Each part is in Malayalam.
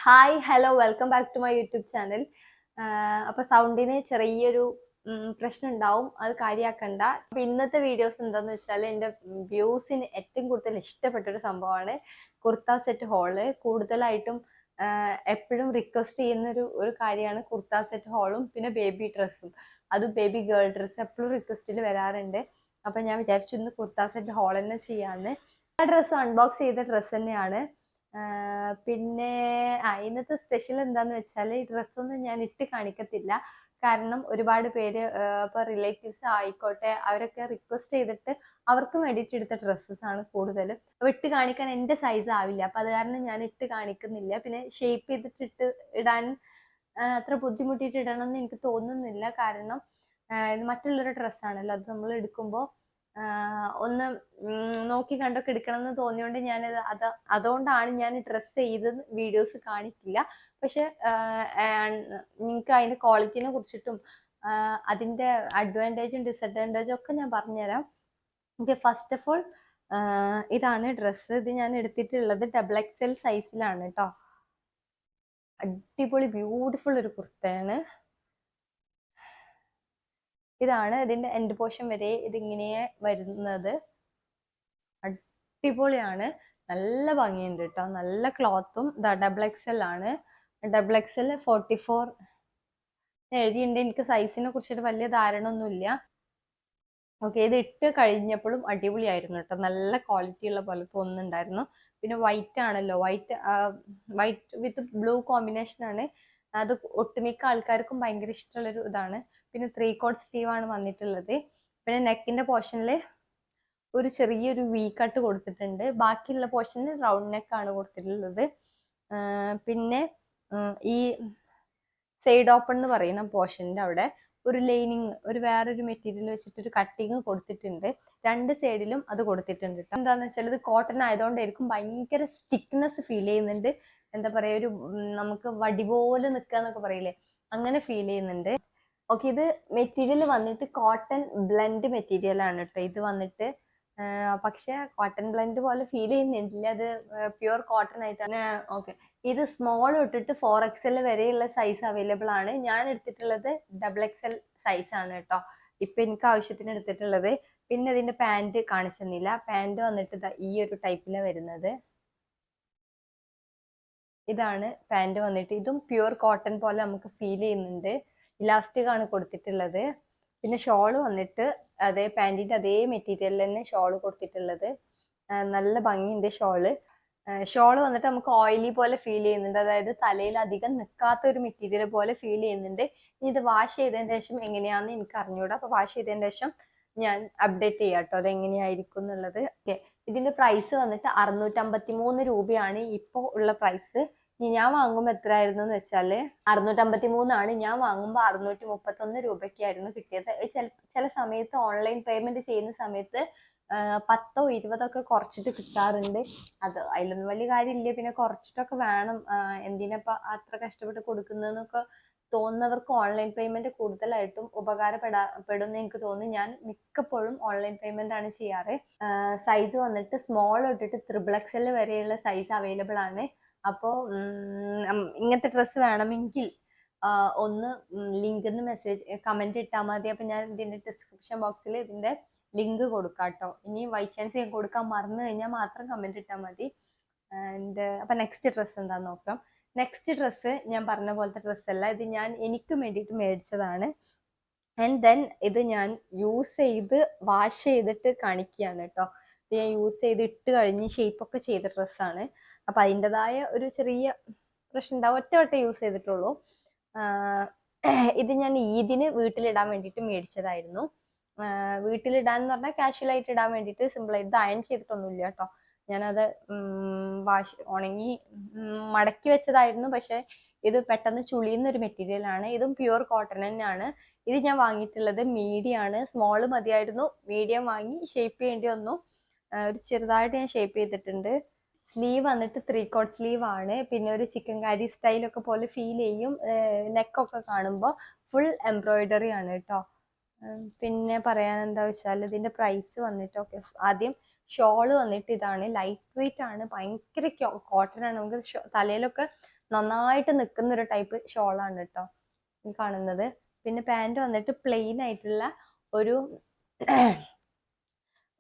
Hi hello welcome back to my YouTube channel. അപ്പൊ സൗണ്ടിന് ചെറിയൊരു പ്രശ്നം ഉണ്ടാവും, അത് കാര്യമാക്കണ്ട. അപ്പൊ ഇന്നത്തെ വീഡിയോസ് എന്താന്ന് വെച്ചാൽ എൻ്റെ വ്യൂസിന് ഏറ്റവും കൂടുതൽ ഇഷ്ടപ്പെട്ട ഒരു സംഭവമാണ് കുർത്ത സെറ്റ് ഹോള്. കൂടുതലായിട്ടും എപ്പോഴും റിക്വസ്റ്റ് ചെയ്യുന്ന ഒരു കാര്യമാണ് കുർത്ത സെറ്റ് ഹോളും പിന്നെ ബേബി ഡ്രസ്സും. അതും ബേബി ഗേൾ ഡ്രസ്സ് എപ്പോഴും റിക്വസ്റ്റിൽ വരാറുണ്ട്. അപ്പൊ ഞാൻ വിചാരിച്ചു ഇന്ന് കുർത്ത സെറ്റ് ഹോൾ തന്നെ ചെയ്യാന്ന്. ആ ഡ്രസ്സ് അൺബോക്സ് ചെയ്ത ഡ്രസ്സ് തന്നെയാണ്. പിന്നെ ഇന്നത്തെ സ്പെഷ്യൽ എന്താന്ന് വെച്ചാൽ ഈ ഡ്രസ്സൊന്നും ഞാൻ ഇട്ട് കാണിക്കത്തില്ല. കാരണം ഒരുപാട് പേര് ഇപ്പൊ റിലേറ്റീവ്സ് ആയിക്കോട്ടെ, അവരൊക്കെ റിക്വസ്റ്റ് ചെയ്തിട്ട് അവർക്ക് വേണ്ടിയിട്ട് എടുത്ത ഡ്രസ്സസ് ആണ് കൂടുതലും. അപ്പൊ ഇട്ട് കാണിക്കാൻ എന്റെ സൈസ് ആവില്ല, അപ്പൊ അത് കാരണം ഞാൻ ഇട്ട് കാണിക്കുന്നില്ല. പിന്നെ ഷേപ്പ് ചെയ്തിട്ട് ഇടാൻ അത്ര ബുദ്ധിമുട്ടിയിട്ട് ഇടണം എന്ന് എനിക്ക് തോന്നുന്നില്ല. കാരണം ഇത് മറ്റുള്ളൊരു ഡ്രസ്സാണല്ലോ, അത് നമ്മൾ എടുക്കുമ്പോൾ ഒന്ന് നോക്കി കണ്ടൊക്കെ എടുക്കണം എന്ന് തോന്നിയോണ്ട് ഞാനത് അതുകൊണ്ടാണ് ഞാൻ ഡ്രസ്സ് ചെയ്ത് വീഡിയോസ് കാണിക്കില്ല. പക്ഷെ നിങ്ങൾക്ക് അതിന്റെ ക്വാളിറ്റിനെ കുറിച്ചിട്ടും അതിന്റെ അഡ്വാൻറ്റേജും ഡിസഡ്വാൻറ്റേജും ഒക്കെ ഞാൻ പറഞ്ഞുതരാം. ഓക്കെ, ഫസ്റ്റ് ഓഫ് ഓൾ ഇതാണ് ഡ്രസ്സ്. ഇത് ഞാൻ എടുത്തിട്ടുള്ളത് XXL സൈസിലാണ് കേട്ടോ. അടിപൊളി ബ്യൂട്ടിഫുൾ ഒരു കുർത്തയാണ്. ഇതാണ് ഇതിന്റെ എൻഡ് പോർഷൻ വരെ ഇതിങ്ങനെ വരുന്നത്. അടിപൊളിയാണ്, നല്ല ഭംഗിയുണ്ട് കേട്ടോ. നല്ല ക്ലോത്തും. XXL ആണ്. XXL 44 എഴുതിയിട്ടുണ്ട്. എനിക്ക് സൈസിനെ കുറിച്ചിട്ട് വലിയ ധാരണ ഒന്നുമില്ല. ഓക്കെ, ഇത് ഇട്ട് കഴിഞ്ഞപ്പോഴും അടിപൊളിയായിരുന്നു കേട്ടോ. നല്ല ക്വാളിറ്റി ഉള്ള പോലെ തോന്നുന്നുണ്ടായിരുന്നു. പിന്നെ വൈറ്റ് ആണല്ലോ, വൈറ്റ് വിത്ത് ബ്ലൂ കോമ്പിനേഷൻ ആണ്. അത് ഒട്ടുമിക്ക ആൾക്കാർക്കും ഭയങ്കര ഇഷ്ടമുള്ളൊരു ഇതാണ്. പിന്നെ 3/4 സ്ലീവ് ആണ് വന്നിട്ടുള്ളത്. പിന്നെ നെക്കിന്റെ പോർഷനിൽ ഒരു ചെറിയൊരു വി കട്ട് കൊടുത്തിട്ടുണ്ട്. ബാക്കിയുള്ള പോർഷനിൽ റൗണ്ട് നെക്ക് ആണ് കൊടുത്തിട്ടുള്ളത്. പിന്നെ ഈ സൈഡ് ഓപ്പൺ എന്ന് പറയുന്ന പോർഷന്റെ അവിടെ ഒരു ലൈനിങ്, വേറൊരു മെറ്റീരിയൽ വെച്ചിട്ട് ഒരു കട്ടിങ് കൊടുത്തിട്ടുണ്ട്. രണ്ട് സൈഡിലും അത് കൊടുത്തിട്ടുണ്ട്. എന്താന്ന് വെച്ചാൽ ഇത് കോട്ടൺ ആയതുകൊണ്ടായിരിക്കും ഭയങ്കര സ്റ്റിക്നെസ് ഫീൽ ചെയ്യുന്നുണ്ട്. എന്താ പറയാ, ഒരു നമുക്ക് വടി പോലെ നിൽക്കുക എന്നൊക്കെ പറയില്ലേ, അങ്ങനെ ഫീൽ ചെയ്യുന്നുണ്ട്. ഓക്കെ, ഇത് മെറ്റീരിയൽ വന്നിട്ട് കോട്ടൺ ബ്ലെൻഡ് മെറ്റീരിയൽ ആണ് കേട്ടോ. ഇത് വന്നിട്ട് പക്ഷെ കോട്ടൺ ബ്ലെൻഡ് പോലെ ഫീൽ ചെയ്യുന്നില്ല, അത് പ്യുവർ കോട്ടൺ ആയിട്ടാണ്. ഓക്കെ, ഇത് സ്മോൾ തൊട്ടിട്ട് 4XL വരെയുള്ള സൈസ് അവൈലബിൾ ആണ്. ഞാൻ എടുത്തിട്ടുള്ളത് XXL സൈസ് ആണ് കേട്ടോ, ഇപ്പൊ എനിക്ക് ആവശ്യത്തിന് എടുത്തിട്ടുള്ളത്. പിന്നെ ഇതിന്റെ പാന്റ് കാണിച്ചെന്നില്ല. പാന്റ് വന്നിട്ട് ഈ ഒരു ടൈപ്പിലാണ് വരുന്നത്. ഇതാണ് പാന്റ് വന്നിട്ട്. ഇതും പ്യുവർ കോട്ടൺ പോലെ നമുക്ക് ഫീൽ ചെയ്യുന്നുണ്ട്. ഇലാസ്റ്റിക് ആണ് കൊടുത്തിട്ടുള്ളത്. പിന്നെ ഷോള് വന്നിട്ട് അതേ പാന്റിന്റെ അതേ മെറ്റീരിയലിൽ തന്നെ ഷോള് കൊടുത്തിട്ടുള്ളത്. നല്ല ഭംഗിയുണ്ട് ഷോള്. ഷോള് വന്നിട്ട് നമുക്ക് ഓയിലി പോലെ ഫീൽ ചെയ്യുന്നുണ്ട്. അതായത് തലയിൽ അധികം നിൽക്കാത്ത ഒരു മെറ്റീരിയൽ പോലെ ഫീൽ ചെയ്യുന്നുണ്ട്. ഇനി ഇത് വാഷ് ചെയ്തതിന് ശേഷം എങ്ങനെയാന്ന് എനിക്ക് അറിഞ്ഞൂടാ. അപ്പൊ വാഷ് ചെയ്തതിന് ശേഷം ഞാൻ അപ്ഡേറ്റ് ചെയ്യാം കേട്ടോ, അത് എങ്ങനെയായിരിക്കും എന്നുള്ളത്. ഓക്കെ, ഇതിന്റെ പ്രൈസ് വന്നിട്ട് 653 രൂപയാണ് ഇപ്പൊ ഉള്ള പ്രൈസ്. ഞാൻ വാങ്ങുമ്പോൾ എത്രയായിരുന്നു എന്ന് വെച്ചാല് 653 ഞാൻ വാങ്ങുമ്പോൾ 631 രൂപയ്ക്കായിരുന്നു കിട്ടിയത്. ചില സമയത്ത് ഓൺലൈൻ പേയ്മെന്റ് ചെയ്യുന്ന സമയത്ത് 10 or 20 കുറച്ചിട്ട് കിട്ടാറുണ്ട്. അത് അതിലൊന്നും വലിയ കാര്യമില്ല. പിന്നെ കുറച്ചിട്ടൊക്കെ വേണം, എന്തിനപ്പ അത്ര കഷ്ടപ്പെട്ട് കൊടുക്കുന്നതെന്നൊക്കെ തോന്നുന്നവർക്ക് ഓൺലൈൻ പേയ്മെന്റ് കൂടുതലായിട്ടും ഉപകാരപ്പെടുമെന്ന് എനിക്ക് തോന്നുന്നു. ഞാൻ മിക്കപ്പോഴും ഓൺലൈൻ പേയ്മെന്റ് ആണ് ചെയ്യാറ്. സൈസ് വന്നിട്ട് സ്മോൾ തൊട്ടിട്ട് XXL വരെയുള്ള സൈസ് അവൈലബിൾ ആണ്. അപ്പോൾ ഇങ്ങനത്തെ ഡ്രസ്സ് വേണമെങ്കിൽ ഒന്ന് ലിങ്ക് കമന്റ് ഇട്ടാൽ മതി. അപ്പൊ ഞാൻ ഇതിന്റെ ഡിസ്ക്രിപ്ഷൻ ബോക്സിൽ ഇതിന്റെ ലിങ്ക് കൊടുക്കാം കേട്ടോ. ഇനി ബൈ ചാൻസ് ഞാൻ കൊടുക്കാൻ മറന്നു കഴിഞ്ഞാൽ മാത്രം കമന്റ് ഇട്ടാൽ മതി. അപ്പൊ നെക്സ്റ്റ് ഡ്രസ്സ് എന്താന്ന് നോക്കാം. നെക്സ്റ്റ് ഡ്രസ്സ് ഞാൻ പറഞ്ഞ പോലത്തെ ഡ്രസ്സല്ല, ഇത് ഞാൻ എനിക്ക് വേണ്ടിയിട്ട് മേടിച്ചതാണ്. ആൻഡ് ദെൻ ഇത് ഞാൻ യൂസ് ചെയ്ത് വാഷ് ചെയ്തിട്ട് കാണിക്കുകയാണ് കേട്ടോ. ഇത് ഞാൻ യൂസ് ചെയ്ത് ഇട്ട് കഴിഞ്ഞ് ഷേപ്പൊക്കെ ചെയ്ത ഡ്രസ്സാണ്. അപ്പൊ അതിൻ്റെതായ ഒരു ചെറിയ പ്രശ്നം ഉണ്ടാവും. ഒറ്റ യൂസ് ചെയ്തിട്ടുള്ളൂ. ഇത് ഞാൻ ഈദിന് വീട്ടിലിടാൻ വേണ്ടിയിട്ട് മേടിച്ചതായിരുന്നു. വീട്ടിലിടാൻ എന്ന് പറഞ്ഞാൽ കാഷ്വൽ ആയിട്ട് ഇടാൻ വേണ്ടിയിട്ട് സിമ്പിൾ ആയിട്ട്. ഇത് അയൺ ചെയ്തിട്ടൊന്നുമില്ല കേട്ടോ. ഞാനത് ഉണങ്ങി മടക്കി വെച്ചതായിരുന്നു. പക്ഷെ ഇത് പെട്ടെന്ന് ചുളിയുന്ന ഒരു മെറ്റീരിയൽ ആണ്. ഇതും പ്യുവർ കോട്ടൺ തന്നെയാണ്. ഇത് ഞാൻ വാങ്ങിയിട്ടുള്ളത് മീഡിയം ആണ്. സ്മോള് മതിയായിരുന്നു, മീഡിയം വാങ്ങി. ഷേപ്പ് ചെയ്യേണ്ടി വന്നു, ഒരു ചെറുതായിട്ട് ഞാൻ ഷേപ്പ് ചെയ്തിട്ടുണ്ട്. സ്ലീവ് വന്നിട്ട് 3/4 സ്ലീവ് ആണ്. പിന്നെ ഒരു ചിക്കൻ കാരി സ്റ്റൈലൊക്കെ പോലെ ഫീൽ ചെയ്യും. നെക്കൊക്കെ കാണുമ്പോൾ ഫുൾ എംബ്രോയിഡറി ആണ് കേട്ടോ. പിന്നെ പറയാൻ എന്താ വെച്ചാൽ ഇതിന്റെ പ്രൈസ് വന്നിട്ട്, ഓക്കെ ആദ്യം ഷോള് വന്നിട്ട് ഇതാണ്, ലൈറ്റ് വെയിറ്റ് ആണ്, ഭയങ്കര കോട്ടൺ ആണ്, നമുക്ക് തലയിലൊക്കെ നന്നായിട്ട് നിൽക്കുന്ന ഒരു ടൈപ്പ് ഷോളാണ് കേട്ടോ ഈ കാണുന്നത്. പിന്നെ പാൻറ് വന്നിട്ട് പ്ലെയിൻ ആയിട്ടുള്ള ഒരു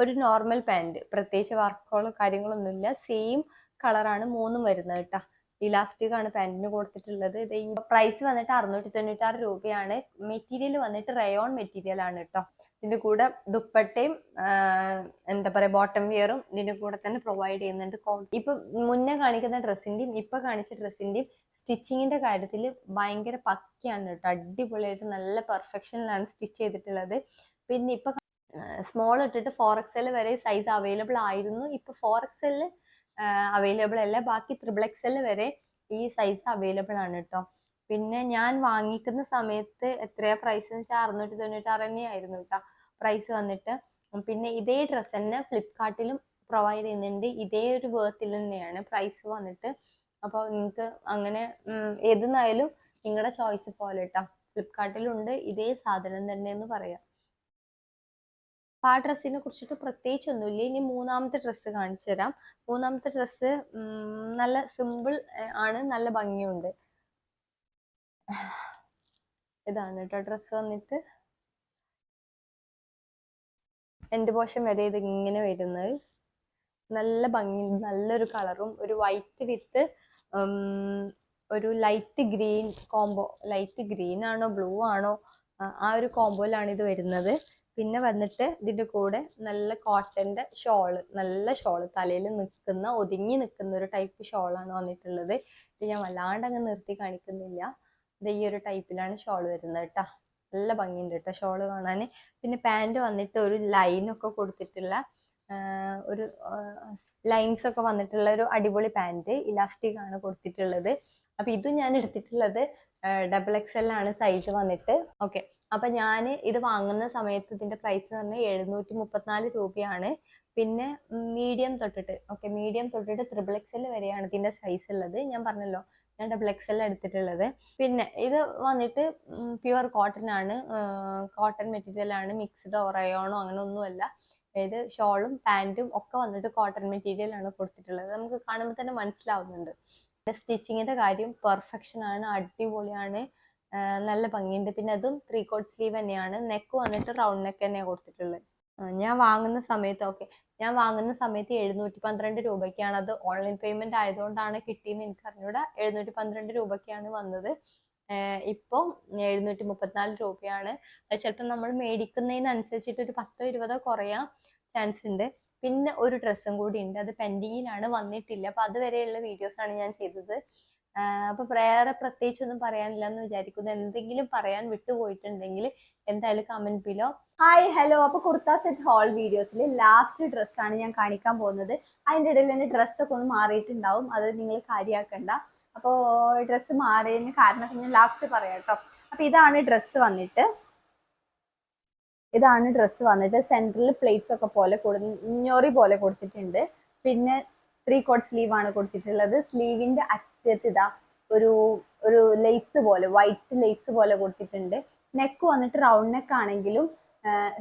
ഒരു നോർമൽ പാൻറ്, പ്രത്യേകിച്ച് വർക്കുകളോ കാര്യങ്ങളൊന്നുമില്ല, സെയിം കളറാണ് മൂന്നും വരുന്നത് കേട്ടോ. ഇലാസ്റ്റിക് ആണ് പാൻറ്റിന് കൊടുത്തിട്ടുള്ളത്. ഇത് ഈ പ്രൈസ് വന്നിട്ട് 696 രൂപയാണ്. മെറ്റീരിയൽ വന്നിട്ട് റയോൺ മെറ്റീരിയൽ ആണ് കേട്ടോ. ഇതിന്റെ കൂടെ ദുപ്പട്ടയും എന്താ പറയാ ബോട്ടം വെയറും ഇതിന്റെ കൂടെ തന്നെ പ്രൊവൈഡ് ചെയ്യുന്നുണ്ട്. ഇപ്പൊ മുന്നേ കാണിക്കുന്ന ഡ്രസ്സിന്റെയും ഇപ്പൊ കാണിച്ച ഡ്രസ്സിന്റെയും സ്റ്റിച്ചിങ്ങിന്റെ കാര്യത്തിൽ ഭയങ്കര പക്കയാണ് കേട്ടോ. അടിപൊളിയായിട്ട് നല്ല പെർഫെക്ഷനിലാണ് സ്റ്റിച്ച് ചെയ്തിട്ടുള്ളത്. പിന്നെ ഇപ്പൊ സ്മോൾ ഇട്ടിട്ട് 4XL വരെ സൈസ് അവൈലബിൾ ആയിരുന്നു. ഇപ്പൊ 4XL അവൈലബിൾ അല്ല, ബാക്കി XXL വരെ ഈ സൈസ് അവൈലബിൾ ആണ് കേട്ടോ. പിന്നെ ഞാൻ വാങ്ങിക്കുന്ന സമയത്ത് എത്രയാ പ്രൈസ് എന്ന് വെച്ചാൽ 696 തന്നെ ആയിരുന്നു കേട്ടോ പ്രൈസ് വന്നിട്ട്. പിന്നെ ഇതേ ഡ്രസ്സ് തന്നെ ഫ്ലിപ്കാർട്ടിലും പ്രൊവൈഡ് ചെയ്യുന്നുണ്ട്, ഇതേ ഒരു വേർത്തിൽ തന്നെയാണ് പ്രൈസ് വന്നിട്ട്. അപ്പോൾ നിങ്ങൾക്ക് അങ്ങനെ ഏതെന്നായാലും നിങ്ങളുടെ ചോയ്സ് പോലെ കേട്ടോ. ഫ്ലിപ്കാർട്ടിലുണ്ട് ഇതേ സാധനം തന്നെ എന്ന് പറയാം. ആ ഡ്രസ്സിനെ കുറിച്ചിട്ട് പ്രത്യേകിച്ച് ഒന്നുമില്ല. ഇനി മൂന്നാമത്തെ ഡ്രസ്സ് കാണിച്ചു തരാം. മൂന്നാമത്തെ ഡ്രസ്സ് നല്ല സിമ്പിൾ ആണ്, നല്ല ഭംഗിയുണ്ട്. ഇതാണ് കേട്ടോ ഡ്രസ്സ് വന്നിട്ട്. എൻഡ് പോർഷൻ വരെ ഇത് ഇങ്ങനെ വരുന്നത്, നല്ല ഭംഗി, നല്ലൊരു കളറും ഒരു വൈറ്റ് വിത്ത് ഒരു light green combo. Light green ആണോ ബ്ലൂ ആണോ ആ ഒരു കോംബോയിലാണ് ഇത് വരുന്നത്. പിന്നെ വന്നിട്ട് ഇതിന്റെ കൂടെ നല്ല കോട്ടന്റെ ഷോള്, നല്ല ഷോള്, തലയിൽ നിൽക്കുന്ന ഒതുങ്ങി നിൽക്കുന്ന ഒരു ടൈപ്പ് ഷോളാണ് വന്നിട്ടുള്ളത്. ഇത് ഞാൻ വല്ലാണ്ട് അങ്ങ് നിർത്തി കാണിക്കുന്നില്ല. ഇത് ഈ ഒരു ടൈപ്പിലാണ് ഷോൾ വരുന്നത് കേട്ടോ. നല്ല ഭംഗിയുണ്ട് കേട്ടോ ഷോള് കാണാൻ. പിന്നെ പാൻറ് വന്നിട്ട് ഒരു ലൈനൊക്കെ കൊടുത്തിട്ടുള്ള ഒരു ലൈൻസ് ഒക്കെ വന്നിട്ടുള്ള ഒരു അടിപൊളി പാൻറ്, ഇലാസ്റ്റിക് ആണ് കൊടുത്തിട്ടുള്ളത്. അപ്പൊ ഇതും ഞാൻ എടുത്തിട്ടുള്ളത് XXL ആണ് സൈസ് വന്നിട്ട്. ഓക്കെ, അപ്പൊ ഞാൻ ഇത് വാങ്ങുന്ന സമയത്ത് ഇതിന്റെ പ്രൈസ് പറഞ്ഞാൽ 734 രൂപയാണ്. പിന്നെ മീഡിയം തൊട്ടിട്ട് മീഡിയം തൊട്ടിട്ട് XXL വരെയാണ് ഇതിന്റെ സൈസ് ഉള്ളത്. ഞാൻ പറഞ്ഞല്ലോ ഞാൻ XXL എടുത്തിട്ടുള്ളത്. പിന്നെ ഇത് വന്നിട്ട് പ്യുവർ കോട്ടൺ ആണ്, കോട്ടൺ മെറ്റീരിയൽ ആണ്, മിക്സ്ഡോ റയോണോ അങ്ങനെ ഒന്നുമല്ല. ഇത് ഷോളും പാൻറ്റും ഒക്കെ വന്നിട്ട് കോട്ടൺ മെറ്റീരിയൽ ആണ് കൊടുത്തിട്ടുള്ളത്. നമുക്ക് കാണുമ്പോൾ തന്നെ മനസ്സിലാവുന്നുണ്ട്. സ്റ്റിച്ചിങ്ങിന്റെ കാര്യം പെർഫെക്ഷൻ ആണ്, അടിപൊളിയാണ്, നല്ല ഭംഗിയുണ്ട്. പിന്നെ അതും 3/4 സ്ലീവ് തന്നെയാണ്. നെക്ക് വന്നിട്ട് റൗണ്ട് നെക്ക് തന്നെയാണ് കൊടുത്തിട്ടുള്ളത്. ഞാൻ വാങ്ങുന്ന സമയത്ത് ഞാൻ വാങ്ങുന്ന സമയത്ത് 712 രൂപയ്ക്കാണ്. അത് ഓൺലൈൻ പേയ്മെന്റ് ആയതുകൊണ്ടാണ് കിട്ടിയെന്ന് എനിക്ക് അറിഞ്ഞൂടാ. 712 രൂപയ്ക്കാണ് വന്നത്. ഇപ്പം 734 രൂപയാണ്. അത് ചിലപ്പോൾ നമ്മൾ മേടിക്കുന്നതിനനുസരിച്ചിട്ട് ഒരു 10-20 കുറയാൻ ചാൻസ് ഉണ്ട്. പിന്നെ ഒരു ഡ്രസ്സും കൂടി ഉണ്ട്, അത് പെൻഡിങ്ങിലാണ്, വന്നിട്ടില്ല. അപ്പൊ അതുവരെയുള്ള വീഡിയോസ് ആണ് ഞാൻ ചെയ്തത്. അപ്പൊ വേറെ പ്രത്യേകിച്ചൊന്നും പറയാനില്ല എന്ന് വിചാരിക്കുന്നു. എന്തെങ്കിലും പറയാൻ വിട്ടുപോയിട്ടുണ്ടെങ്കിൽ എന്തായാലും കമന്റ് ബിലോ. Hi hello. അപ്പൊ കുർത്ത സെറ്റ് ഹോൾ വീഡിയോസിൽ ലാസ്റ്റ് ഡ്രസ്സാണ് ഞാൻ കാണിക്കാൻ പോകുന്നത്. അതിൻ്റെ ഇടയിൽ തന്നെ ഡ്രസ്സൊക്കെ ഒന്ന് മാറിയിട്ടുണ്ടാവും, അത് നിങ്ങൾ കാര്യമാക്കണ്ട. അപ്പോൾ ഡ്രസ്സ് മാറിയതിന് കാരണം ഞാൻ ലാസ്റ്റ് പറയാം കേട്ടോ. അപ്പൊ ഇതാണ് ഡ്രസ്സ് വന്നിട്ട്. സെൻട്രൽ പ്ലേറ്റ്സ് ഒക്കെ പോലെ ഞൊറി പോലെ കൊടുത്തിട്ടുണ്ട്. പിന്നെ 3/4 സ്ലീവ് ആണ് കൊടുത്തിട്ടുള്ളത്. സ്ലീവിന്റെ അറ്റത്ത് ഇതാ ഒരു ലേസ് പോലെ, വൈറ്റ് ലേസ് പോലെ കൊടുത്തിട്ടുണ്ട്. നെക്ക് വന്നിട്ട് റൗണ്ട് നെക്ക് ആണെങ്കിലും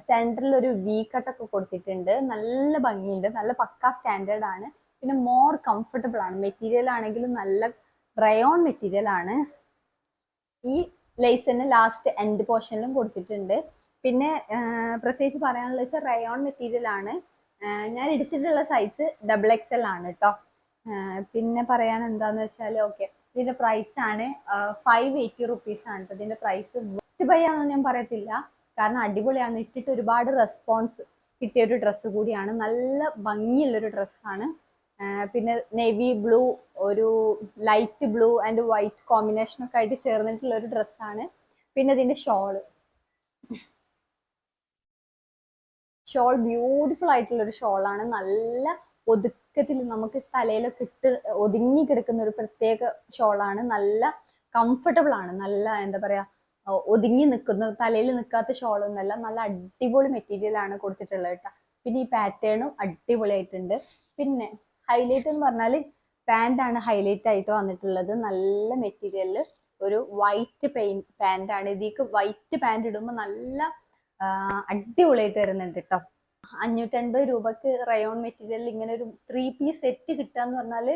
സെൻട്രൽ ഒരു വി കട്ടൊക്കെ കൊടുത്തിട്ടുണ്ട്. നല്ല ഭംഗിയുണ്ട്, നല്ല പക്കാ സ്റ്റാൻഡേർഡ് ആണ്. പിന്നെ മോർ കംഫർട്ടബിൾ ആണ്. മെറ്റീരിയൽ ആണെങ്കിലും നല്ല റയോൺ മെറ്റീരിയൽ ആണ്. ഈ ലേസിന് ലാസ്റ്റ് എൻഡ് പോർഷനിലും കൊടുത്തിട്ടുണ്ട്. പിന്നെ പ്രത്യേകിച്ച് പറയാനുള്ള വെച്ചാൽ റയോൺ മെറ്റീരിയൽ ആണ്. ഞാൻ എടുത്തിട്ടുള്ള സൈസ് XXL ആണ് കേട്ടോ. പിന്നെ പറയാൻ എന്താന്ന് വെച്ചാൽ ഇതിന്റെ പ്രൈസ് ആണ് 580 റുപ്പീസ് ആണ് കേട്ടോ. ഇതിന്റെ പ്രൈസ് ബൈ ആണെന്ന് ഞാൻ പറയത്തില്ല, കാരണം അടിപൊളിയാണ്. ഇട്ടിട്ട് ഒരുപാട് റെസ്പോൺസ് കിട്ടിയ ഒരു ഡ്രസ്സ് കൂടിയാണ്. നല്ല ഭംഗിയുള്ളൊരു ഡ്രസ്സാണ്. പിന്നെ നേവി ബ്ലൂ, ഒരു light blue and white combination ഒക്കെ ആയിട്ട് ചേർന്നിട്ടുള്ള ഒരു ഡ്രസ്സാണ്. പിന്നെ ഇതിന്റെ ഷോൾ ബ്യൂട്ടിഫുൾ ആയിട്ടുള്ള ഒരു ഷോളാണ്. നല്ല ഒതുക്കത്തിൽ നമുക്ക് തലയിലൊക്കെ ഇട്ട് ഒതുങ്ങി കിടക്കുന്ന ഒരു പ്രത്യേക ഷോളാണ്. നല്ല കംഫർട്ടബിൾ ആണ്, നല്ല എന്താ പറയാ ഒതുങ്ങി നിൽക്കുന്ന, തലയിൽ നിൽക്കാത്ത ഷോളൊന്നുമല്ല. നല്ല അടിപൊളി മെറ്റീരിയൽ ആണ് കൊടുത്തിട്ടുള്ളത് കേട്ടോ. പിന്നെ ഈ പാറ്റേണും അടിപൊളിയായിട്ടുണ്ട്. പിന്നെ ഹൈലൈറ്റ് എന്ന് പറഞ്ഞാൽ പാൻ്റ് ആണ് ഹൈലൈറ്റ് ആയിട്ട് വന്നിട്ടുള്ളത്. നല്ല മെറ്റീരിയലിൽ ഒരു വൈറ്റ് പാൻ്റ് ആണ്. ഇതിക്ക് വൈറ്റ് പാൻ്റ് ഇടുമ്പോൾ നല്ല അടിപൊളിയായിട്ട് വരുന്നുണ്ട് കേട്ടോ. 550 രൂപക്ക് റയോൺ മെറ്റീരിയലിൽ ഇങ്ങനെ ഒരു 3 പീസ് സെറ്റ് കിട്ടുക എന്ന് പറഞ്ഞാൽ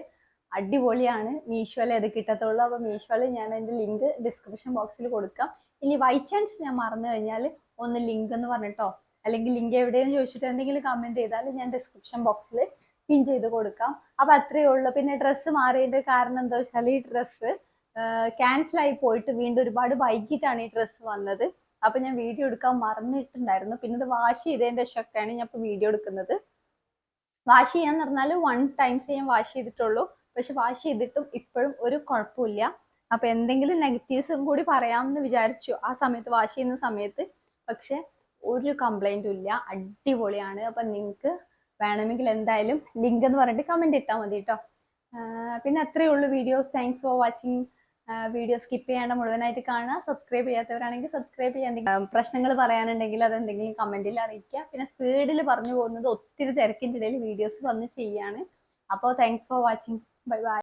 അടിപൊളിയാണ്. മീഷോയിൽ അത് കിട്ടത്തുള്ളൂ. അപ്പോൾ മീഷോയിൽ ഞാൻ അതിൻ്റെ ലിങ്ക് ഡിസ്ക്രിപ്ഷൻ ബോക്സിൽ കൊടുക്കാം. ഇനി ബൈ ചാൻസ് ഞാൻ മറന്നു കഴിഞ്ഞാൽ ഒന്ന് ലിങ്ക് എന്ന് പറഞ്ഞിട്ടോ, അല്ലെങ്കിൽ ലിങ്ക് എവിടെയെന്ന് ചോദിച്ചിട്ട് എന്തെങ്കിലും കമൻറ്റ് ചെയ്താൽ ഞാൻ ഡിസ്ക്രിപ്ഷൻ ബോക്സിൽ പിൻ ചെയ്ത് കൊടുക്കാം. അപ്പോൾ അത്രയേ ഉള്ളൂ. പിന്നെ ഡ്രസ്സ് മാറിയതിൻ്റെ കാരണം എന്താ വെച്ചാൽ ഈ ഡ്രസ്സ് ക്യാൻസലായി പോയിട്ട് വീണ്ടും ഒരുപാട് വൈകിട്ടാണ് ഈ ഡ്രസ്സ് വന്നത്. അപ്പോൾ ഞാൻ വീഡിയോ എടുക്കാൻ മറന്നിട്ടുണ്ടായിരുന്നു. പിന്നെ ഇത് വാഷ് ചെയ്തതിൻ്റെ ശേഷമൊക്കെയാണ് ഞാൻ ഇപ്പോൾ വീഡിയോ എടുക്കുന്നത്. വാഷ് ചെയ്യാന്ന് പറഞ്ഞാൽ 1 ടൈംസ് ഞാൻ വാഷ് ചെയ്തിട്ടുള്ളൂ. പക്ഷെ വാഷ് ചെയ്തിട്ടും ഇപ്പോഴും ഒരു കുഴപ്പമില്ല. അപ്പോൾ എന്തെങ്കിലും നെഗറ്റീവ്സും കൂടി പറയാമെന്ന് വിചാരിച്ചു ആ സമയത്ത്, വാഷ് ചെയ്യുന്ന സമയത്ത്. പക്ഷെ ഒരു കംപ്ലൈൻറ്റും ഇല്ല, അടിപൊളിയാണ്. അപ്പം നിങ്ങൾക്ക് വേണമെങ്കിൽ എന്തായാലും ലിങ്ക് എന്ന് പറഞ്ഞിട്ട് കമൻറ്റ് ഇട്ടാൽ മതി കേട്ടോ. പിന്നെ അത്രയേ ഉള്ളൂ videos. Thanks for watching. Video skip ചെയ്യാണ്ട് മുഴുവനായിട്ട് കാണുക. സബ്സ്ക്രൈബ് ചെയ്യാത്തവരാണെങ്കിൽ സബ്സ്ക്രൈബ് ചെയ്യാൻ. പ്രശ്നങ്ങൾ പറയാനുണ്ടെങ്കിൽ അതെന്തെങ്കിലും കമൻറ്റിൽ അറിയിക്കുക. പിന്നെ സ്പീഡിൽ പറഞ്ഞു പോകുന്നത് ഒത്തിരി തിരക്കിൻ്റെ ഇടയിൽ വീഡിയോസ് വന്ന് ചെയ്യാണ്. അപ്പോൾ thanks for watching. Bye bye.